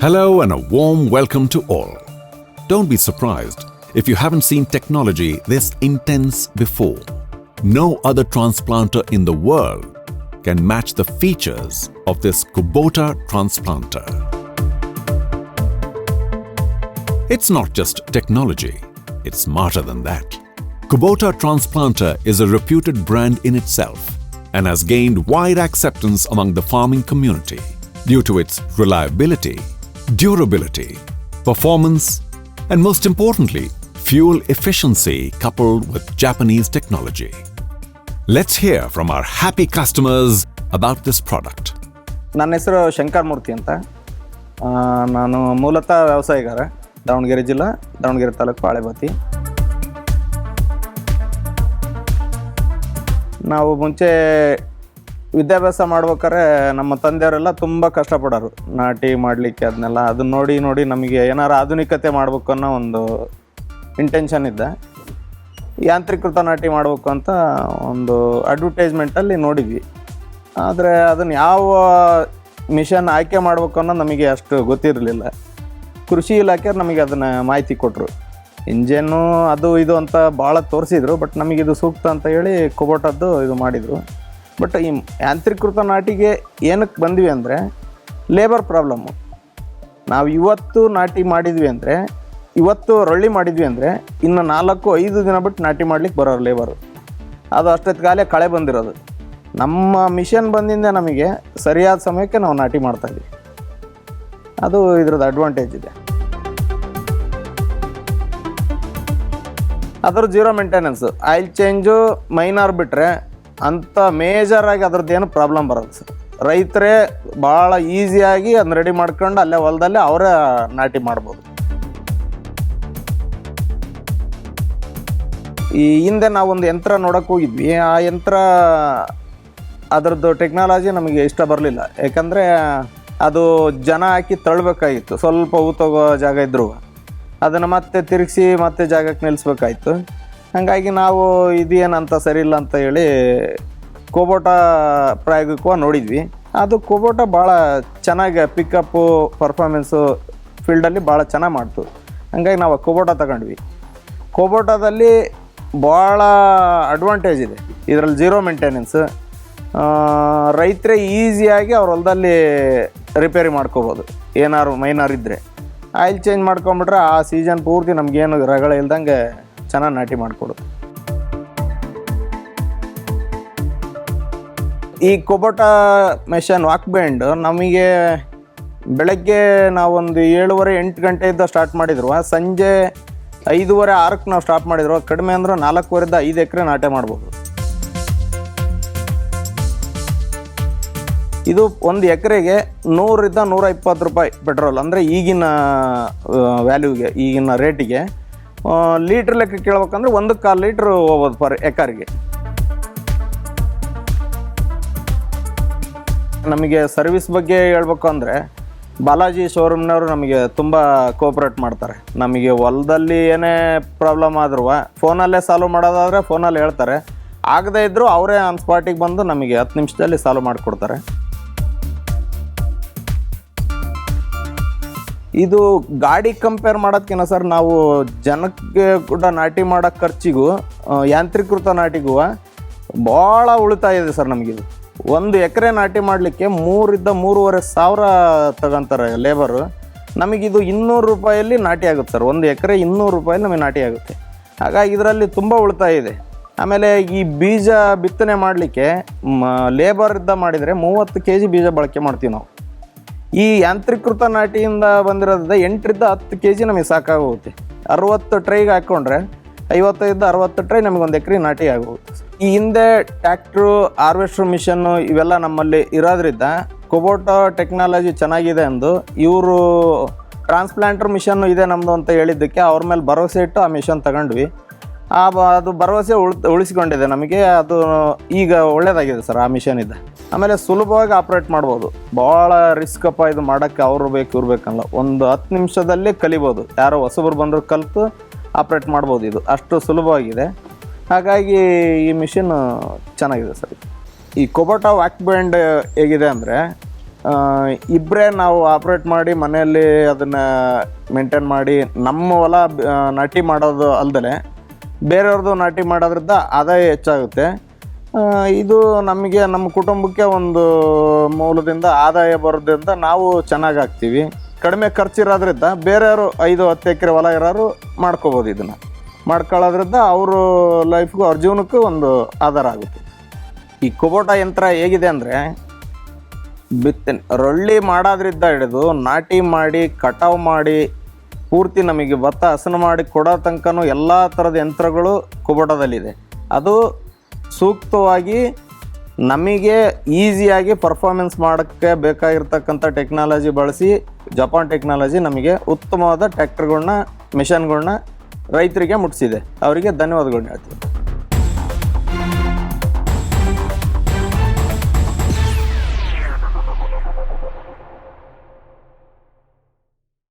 Hello and a warm welcome to all. Don't be surprised if you haven't seen technology this intense before. No other transplanter in the world can match the features of this Kubota Transplanter. It's not just technology, it's smarter than that. Kubota Transplanter is a reputed brand in itself and has gained wide acceptance among the farming community due to its reliability, durability, performance, and most importantly, fuel efficiency coupled with Japanese technology. Let's hear from our happy customers about this product. ನನ್ನ ಹೆಸರು ಶಂಕರಮೂರ್ತಿ ಅಂತ. ನಾನು ಮೂಲತಃ ವ್ಯವಸಾಯಗಾರ. ದಾವಣಗೆರೆ ಜಿಲ್ಲಾ, ದಾವಣಗೆರೆ ತಾಲೂಕು ಬಾಳೆಬತ್ತಿ. ನಾವು ಮುಂಚೆ ವಿದ್ಯಾಭ್ಯಾಸ ಮಾಡ್ಬೇಕಾದ್ರೆ ನಮ್ಮ ತಂದೆಯವರೆಲ್ಲ ತುಂಬ ಕಷ್ಟಪಡೋರು ನಾಟಿ ಮಾಡಲಿಕ್ಕೆ. ಅದನ್ನ ನೋಡಿ ನಮಗೆ ಏನಾರು ಆಧುನಿಕತೆ ಮಾಡಬೇಕು ಅನ್ನೋ ಒಂದು ಇಂಟೆನ್ಷನ್ ಇದ್ದ. ಯಾಂತ್ರೀಕೃತ ನಾಟಿ ಮಾಡಬೇಕು ಅಂತ ಒಂದು ಅಡ್ವರ್ಟೈಸ್ಮೆಂಟಲ್ಲಿ ನೋಡಿದ್ವಿ. ಆದರೆ ಅದನ್ನು ಯಾವ ಮಿಷನ್ ಆಯ್ಕೆ ಮಾಡಬೇಕು ಅನ್ನೋ ನಮಗೆ ಅಷ್ಟು ಗೊತ್ತಿರಲಿಲ್ಲ. ಕೃಷಿ ಇಲಾಖೆಯವ್ರು ನಮಗೆ ಅದನ್ನು ಮಾಹಿತಿ ಕೊಟ್ಟರು. ಇಂಜನ್ನು ಅದು ಇದು ಅಂತ ಭಾಳ ತೋರಿಸಿದ್ರು. ಬಟ್ ನಮಗಿದು ಸೂಕ್ತ ಅಂತ ಹೇಳಿ ಕುಬೋಟದ್ದು ಇದು ಮಾಡಿದರು. ಬಟ್ ಈ ಯಾಂತ್ರೀಕೃತ ನಾಟಿಗೆ ಏನಕ್ಕೆ ಬಂದ್ವಿ ಅಂದರೆ ಲೇಬರ್ ಪ್ರಾಬ್ಲಮ್ಮು. ನಾವು ಇವತ್ತು ನಾಟಿ ಮಾಡಿದ್ವಿ ಅಂದರೆ, ಇವತ್ತು ರೊಳ್ಳಿ ಮಾಡಿದ್ವಿ ಅಂದರೆ ಇನ್ನು 4-5 ದಿನ ಬಿಟ್ಟು ನಾಟಿ ಮಾಡ್ಲಿಕ್ಕೆ ಬರೋರು ಲೇಬರು. ಅದು ಅಷ್ಟೊತ್ತಿಗಾಲೇ ಕಳೆ ಬಂದಿರೋದು. ನಮ್ಮ ಮಿಷನ್ ಬಂದಿಂದ ನಮಗೆ ಸರಿಯಾದ ಸಮಯಕ್ಕೆ ನಾವು ನಾಟಿ ಮಾಡ್ತಾಯಿದ್ವಿ. ಅದು ಇದ್ರದ್ದು ಅಡ್ವಾಂಟೇಜ್ ಇದೆ. ಅದ್ರ zero maintenance, oil change minor ಬಿಟ್ಟರೆ ಅಂಥ ಮೇಜರಾಗಿ ಅದ್ರದ್ದೇನು ಪ್ರಾಬ್ಲಮ್ ಬರೋದು ಸರ್. ರೈತರೇ ಭಾಳ ಈಸಿಯಾಗಿ ಅದನ್ನ ರೆಡಿ ಮಾಡ್ಕೊಂಡು ಅಲ್ಲೇ ಹೊಲದಲ್ಲೇ ಅವರೇ ನಾಟಿ ಮಾಡ್ಬೋದು. ಈ ಹಿಂದೆ ನಾವೊಂದು ಯಂತ್ರ ನೋಡೋಕೆ ಹೋಗಿದ್ವಿ. ಆ ಯಂತ್ರ ಅದರದ್ದು ಟೆಕ್ನಾಲಜಿ ನಮಗೆ ಇಷ್ಟ ಬರಲಿಲ್ಲ. ಯಾಕಂದರೆ ಅದು ಜನ ಹಾಕಿ ತಳ್ಳಬೇಕಾಗಿತ್ತು. ಸ್ವಲ್ಪ ಊತೋಗೋ ಜಾಗ ಇದ್ದರೂ ಅದನ್ನು ಮತ್ತೆ ತಿರುಗಿಸಿ ಮತ್ತೆ ಜಾಗಕ್ಕೆ ನಿಲ್ಲಿಸ್ಬೇಕಾಯ್ತು. ಹಾಗಾಗಿ ನಾವು ಇದೇನಂತ ಸರಿ ಇಲ್ಲ ಅಂತ ಹೇಳಿ ಕುಬೋಟ ಪ್ರಾಯೋಗಿಕವಾಗಿ ನೋಡಿದ್ವಿ. ಅದು ಕುಬೋಟ ಭಾಳ ಚೆನ್ನಾಗಿ ಪಿಕಪ್ಪು ಪರ್ಫಾರ್ಮೆನ್ಸು ಫೀಲ್ಡಲ್ಲಿ ಭಾಳ ಚೆನ್ನಾಗಿ ಮಾಡ್ತು. ಹಾಗಾಗಿ ನಾವು ಕುಬೋಟ ತಗೊಂಡ್ವಿ. ಕುಬೋಟದಲ್ಲಿ ಭಾಳ ಅಡ್ವಾಂಟೇಜ್ ಇದೆ. ಇದರಲ್ಲಿ ಜೀರೋ ಮೇಂಟೆನೆನ್ಸ್, ರೈತರೇ ಈಸಿಯಾಗಿ ಅವ್ರ ಹೊಲದಲ್ಲಿ ರಿಪೇರಿ ಮಾಡ್ಕೋಬೋದು. ಏನಾರು ಮೈನರ್ ಇದ್ದರೆ ಆಯಿಲ್ ಚೇಂಜ್ ಮಾಡ್ಕೊಂಬಿಟ್ರೆ ಆ ಸೀಸನ್ ಪೂರ್ತಿ ನಮಗೇನು ರಗಳೆ ಇಲ್ದಂಗೆ ಚೆನ್ನಾಗಿ ನಾಟಿ ಮಾಡಿಕೊಡೋದು. ಈ ಕುಬೋಟ ಮೆಷನ್ ವಾಕ್ ಬ್ಯಾಂಡ್ ನಮಗೆ ಬೆಳಗ್ಗೆ ನಾವೊಂದು 7:30-8 ಗಂಟೆಯಿಂದ ಸ್ಟಾರ್ಟ್ ಮಾಡಿದ್ರು. ಸಂಜೆ 5:30-6ಕ್ಕೆ ನಾವು ಸ್ಟಾಪ್ ಮಾಡಿದ್ರು. ಕಡಿಮೆ ಅಂದ್ರೆ 4-5 ಎಕರೆ ನಾಟಿ ಮಾಡ್ಬೋದು. ಇದು ಒಂದು ಎಕರೆಗೆ 100-120 ರೂಪಾಯಿ ಪೆಟ್ರೋಲ್. ಅಂದರೆ ಈಗಿನ ವ್ಯಾಲ್ಯೂಗೆ, ಈಗಿನ ರೇಟಿಗೆ ಲೀಟ್ರ್ ಲೆಕ್ಕ ಕೇಳ್ಬೇಕಂದ್ರೆ 1.25 ಲೀಟ್ರ್ ಹೋಗ್ಬೋದು ಪರ್ ಎಕರ್ಗೆ. ನಮಗೆ ಸರ್ವಿಸ್ ಬಗ್ಗೆ ಹೇಳ್ಬೇಕು ಅಂದರೆ ಬಾಲಾಜಿ ಶೋರೂಮ್ನವರು ನಮಗೆ ತುಂಬ ಕೋಆಪ್ರೇಟ್ ಮಾಡ್ತಾರೆ. ನಮಗೆ ಹೊಲದಲ್ಲಿ ಏನೇ ಪ್ರಾಬ್ಲಮ್ ಆದ್ರೂ ಫೋನಲ್ಲೇ ಸಾಲ್ವ್ ಮಾಡೋದಾದರೆ ಫೋನಲ್ಲಿ ಹೇಳ್ತಾರೆ. ಆಗದೇ ಇದ್ದರೂ ಅವರೇ ಆನ್ ಸ್ಪಾಟಿಗೆ ಬಂದು ನಮಗೆ 10 ನಿಮಿಷದಲ್ಲಿ ಸಾಲ್ವ್ ಮಾಡಿಕೊಡ್ತಾರೆ. ಇದು ಗಾಡಿ ಕಂಪೇರ್ ಮಾಡೋದಕ್ಕಿಂತ ಸರ್, ನಾವು ಜನಕ್ಕೆ ಕೂಡ ನಾಟಿ ಮಾಡೋ ಖರ್ಚಿಗೂ ಯಾಂತ್ರೀಕೃತ ನಾಟಿಗೂ ಭಾಳ ಉಳಿತಾಯ ಇದೆ ಸರ್. ನಮಗಿದು 1 ಎಕರೆ ನಾಟಿ ಮಾಡಲಿಕ್ಕೆ 3,000-3,500 ಸಾವಿರ ತಗೊಂತಾರೆ ಲೇಬರು. ನಮಗಿದು 200 ರೂಪಾಯಲ್ಲಿ ನಾಟಿ ಆಗುತ್ತೆ ಸರ್. 1 ಎಕರೆ 200 ರೂಪಾಯಲ್ಲಿ ನಮಗೆ ನಾಟಿ ಆಗುತ್ತೆ. ಹಾಗಾಗಿ ಇದರಲ್ಲಿ ತುಂಬ ಉಳಿತಾಯ ಇದೆ. ಆಮೇಲೆ ಈ ಬೀಜ ಬಿತ್ತನೆ ಮಾಡಲಿಕ್ಕೆ ಲೇಬರಿಂದ ಮಾಡಿದರೆ 30 kg ಬೀಜ ಬಳಕೆ ಮಾಡ್ತೀವಿ ನಾವು. ಈ ಯಾಂತ್ರೀಕೃತ ನಾಟಿಯಿಂದ ಬಂದಿರೋದ್ರಿಂದ 8-10 kg ನಮಗೆ ಸಾಕಾಗೋಗುತ್ತೆ. 60 ಟ್ರೈಗೆ ಹಾಕ್ಕೊಂಡ್ರೆ 55-60 ಟ್ರೈ ನಮಗೆ 1 ಎಕರೆ ನಾಟಿ ಆಗೋಗುತ್ತೆ. ಈ ಹಿಂದೆ ಟ್ಯಾಕ್ಟ್ರು, ಹಾರ್ವೆಸ್ಟ್ರ್ ಮಿಷನ್ನು ಇವೆಲ್ಲ ನಮ್ಮಲ್ಲಿ ಇರೋದ್ರಿಂದ ಕುಬೋಟ ಟೆಕ್ನಾಲಜಿ ಚೆನ್ನಾಗಿದೆ ಎಂದು ಇವರು ಟ್ರಾನ್ಸ್ಪ್ಲಾಂಟರ್ ಮಿಷನ್ನು ಇದೆ ನಮ್ಮದು ಅಂತ ಹೇಳಿದ್ದಕ್ಕೆ ಅವ್ರ ಮೇಲೆ ಭರವಸೆ ಇಟ್ಟು ಆ ಮಿಷನ್ ತಗೊಂಡ್ವಿ. ಅದು ಭರವಸೆ ಉಳಿಸ್ಕೊಂಡಿದೆ ನಮಗೆ. ಅದು ಈಗ ಒಳ್ಳೆಯದಾಗಿದೆ ಸರ್ ಆ ಮಿಷನ್ ಇದೆ. ಆಮೇಲೆ ಸುಲಭವಾಗಿ ಆಪ್ರೇಟ್ ಮಾಡ್ಬೋದು. ಭಾಳ ರಿಸ್ಕಪ್ಪ ಇದು ಮಾಡೋಕ್ಕೆ ಅವರು ಬೇಕು ಇವ್ರು ಬೇಕಲ್ಲ. ಒಂದು 10 ನಿಮಿಷದಲ್ಲಿ ಕಲಿಬೋದು. ಯಾರೋ ಹೊಸಬರು ಬಂದರೂ ಕಲಿತು ಆಪ್ರೇಟ್ ಮಾಡ್ಬೋದು. ಇದು ಅಷ್ಟು ಸುಲಭವಾಗಿದೆ. ಹಾಗಾಗಿ ಈ ಮಿಷನ್ ಚೆನ್ನಾಗಿದೆ ಸರ್. ಈ ಕುಬೋಟ ವಾಕ್ ಬ್ಯಾಂಡ್ ಹೇಗಿದೆ ಅಂದರೆ ಇಬ್ಬರೇ ನಾವು ಆಪ್ರೇಟ್ ಮಾಡಿ ಮನೆಯಲ್ಲಿ ಅದನ್ನು ಮೇಂಟೈನ್ ಮಾಡಿ ನಮ್ಮ ಹೊಲ ನಾಟಿ ಮಾಡೋದು ಅಲ್ದೇ ಬೇರೆಯವ್ರದ್ದು ನಾಟಿ ಮಾಡೋದ್ರಿಂದ ಆದಾಯ ಹೆಚ್ಚಾಗುತ್ತೆ. ಇದು ನಮಗೆ ನಮ್ಮ ಕುಟುಂಬಕ್ಕೆ ಒಂದು ಮೂಲದಿಂದ ಆದಾಯ ಬರೋದ್ರಿಂದ ನಾವು ಚೆನ್ನಾಗಿ ಆಗ್ತೀವಿ. ಕಡಿಮೆ ಖರ್ಚಿರೋದ್ರಿಂದ ಬೇರೆಯವರು 5-10 ಎಕರೆ ಹೊಲ ಇರೋರು ಮಾಡ್ಕೋಬೋದು. ಇದನ್ನು ಮಾಡ್ಕೊಳ್ಳೋದ್ರಿಂದ ಅವರು ಲೈಫ್ಗೂ ಅವ್ರ ಜೀವನಕ್ಕೂ ಒಂದು ಆಧಾರ ಆಗುತ್ತೆ. ಈ ಕುಬೋಟ ಯಂತ್ರ ಹೇಗಿದೆ ಅಂದರೆ ರೊಳ್ಳಿ ಮಾಡೋದ್ರಿಂದ ಹಿಡಿದು ನಾಟಿ ಮಾಡಿ ಕಟಾವು ಮಾಡಿ ಪೂರ್ತಿ ನಮಗೆ ಭತ್ತ ಹಸನು ಮಾಡಿ ಕೊಡೋ ತನಕನೂ ಎಲ್ಲ ಥರದ ಯಂತ್ರಗಳು ಕುಬೋಟದಲ್ಲಿದೆ. ಅದು ಸೂಕ್ತವಾಗಿ ನಮಗೆ ಈಸಿಯಾಗಿ ಪರ್ಫಾರ್ಮೆನ್ಸ್ ಮಾಡೋಕ್ಕೆ ಬೇಕಾಗಿರ್ತಕ್ಕಂಥ ಟೆಕ್ನಾಲಜಿ ಬಳಸಿ ಜಪಾನ್ ಟೆಕ್ನಾಲಜಿ ನಮಗೆ ಉತ್ತಮವಾದ ಟ್ರ್ಯಾಕ್ಟರ್ಗಳ್ನ ಮಿಷನ್ಗಳ್ನ ರೈತರಿಗೆ ಮುಟ್ಟಿಸಿದೆ. ಅವರಿಗೆ ಧನ್ಯವಾದಗಳನ್ನ ಹೇಳ್ತೀನಿ.